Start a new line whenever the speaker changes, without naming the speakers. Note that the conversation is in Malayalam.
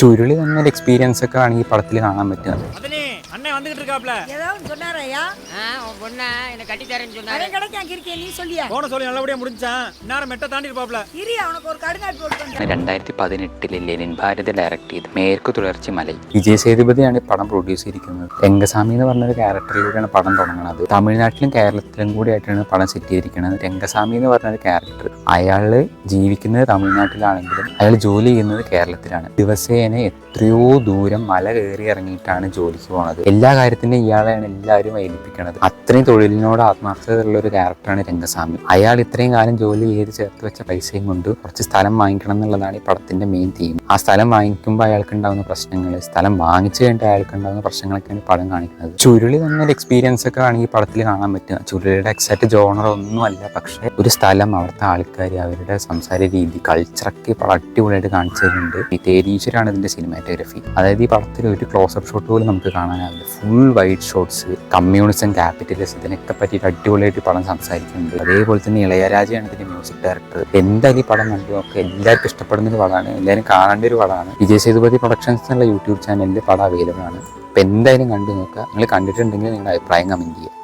ചുരുളി തന്ന എക്സ്പീരിയൻസ് ഒക്കെ ആണ് ഈ പടത്തിൽ കാണാൻ പറ്റുന്നത്.
அண்ணே வந்துகிட்டு இருக்காப்ல.
ஏதாவது சொன்னாரையா?
உன் பொண்ண என்ன கட்டி தரேன்னு சொன்னாரு.
அவன் கிடைக்காம இருக்கே நீ சொல்லியா?
போன சொல்லி நல்லபடியா முடிஞ்சான். நேரம் மெட்ட தாண்டி இருப்பாப்ல.
இரி அவனுக்கு ஒரு கடுங்காட்டு போட்டு வந்தேன்.
2018 ലെനിൻ ഭാരതി ഡയറക്ട് ചെയ്ത് മേற்கு തുടർച്ചി മലൈ. വിജയ് സേതുപതിയാണ് പടം പ്രൊഡ്യൂസ് ചെയ്തിരിക്കുന്നത്. രംഗസ്വാമി എന്ന് പറഞ്ഞൊരു ക്യാരക്ടറിലൂടെയാണ് പടം തുടങ്ങുന്നത്. തമിഴ്നാട്ടിലും കേരളത്തിലും കൂടി ആയിട്ടാണ് പടം സെറ്റ് ചെയ്തിരിക്കുന്നത്. രംഗസ്വാമി എന്ന് പറഞ്ഞൊരു ക്യാരക്ടർ, അയാള് ജീവിക്കുന്നത് തമിഴ്നാട്ടിലാണെങ്കിലും അയാൾ ജോലി ചെയ്യുന്നത് കേരളത്തിലാണ്. ദിവസേന എത്രയോ ദൂരം മല കയറി ഇറങ്ങിയിട്ടാണ് ജോലിക്ക് പോണത്. എല്ലാ കാര്യത്തിനും ഇയാളെയാണ് എല്ലാവരും ഏൽപ്പിക്കുന്നത്. അത്രയും തൊഴിലിനോട് ആത്മാർത്ഥതയുള്ള ഒരു ക്യാരക്ടറാണ് രംഗസ്വാമി. അയാൾ ഇത്രയും കാലം ജോലി ചെയ്ത് ചേർത്ത് വെച്ച പൈസയും കൊണ്ട് കുറച്ച് സ്ഥലം വാങ്ങിക്കണം എന്നുള്ളതാണ് ഈ പടത്തിന്റെ മെയിൻ തീം. ആ സ്ഥലം വാങ്ങിക്കുമ്പോൾ അയാൾക്ക് ഉണ്ടാകുന്ന പ്രശ്നങ്ങൾ, സ്ഥലം വാങ്ങിച്ചു കഴിഞ്ഞിട്ട് അയാൾക്ക് ഉണ്ടാകുന്ന പ്രശ്നങ്ങളൊക്കെയാണ് പടം കാണിക്കുന്നത്. ചുരുളി തന്നൊരു എക്സ്പീരിയൻസ് ഒക്കെ ആണ് ഈ പടത്തിൽ കാണാൻ പറ്റുക. ചുരുളിയുടെ എക്സാക്ട് ജോണർ ഒന്നും അല്ല, പക്ഷെ ഒരു സ്ഥലം, അവിടുത്തെ ആൾക്കാർ, അവരുടെ സംസാര രീതി, കൾച്ചറൊക്കെ പടം അടിപൊളിയായിട്ട് കാണിച്ചു തരുന്നുണ്ട്. ഈ തേരീശ്വരാണ് ഇതിന്റെ സിനിമാറ്റോഗ്രഫി. അതായത് ഈ പടത്തിൽ ഒരു ക്ലോസപ്പ് ഷോട്ട് പോലും നമുക്ക് കാണാനാവില്ല. Full wide shots, communism, capitalism, ഇതിനൊക്കെ പറ്റിയിട്ട് അടിപൊളിയായിട്ട് പടം സംസാരിക്കുന്നുണ്ട്. അതേപോലെ തന്നെ ഇളയരാജയാണ് ഇതിന്റെ മ്യൂസിക് ഡയറക്ടർ. എന്തായാലും ഈ പടം കണ്ടു നോക്കുക, എല്ലാവർക്കും ഇഷ്ടപ്പെടുന്ന ഒരു പടമാണ്, എല്ലാവരും കാണേണ്ട ഒരു പടമാണ്. വിജയ് സേതുപതി പ്രൊഡക്ഷൻസ് എന്നുള്ള യൂട്യൂബ് ചാനലിൽ പടം അവൈലബിൾ ആണ്. അപ്പോൾ എന്തായാലും കണ്ടു നോക്കുക. നിങ്ങൾ കണ്ടിട്ടുണ്ടെങ്കിൽ നിങ്ങളുടെ അഭിപ്രായം കമന്റ് ചെയ്യുക.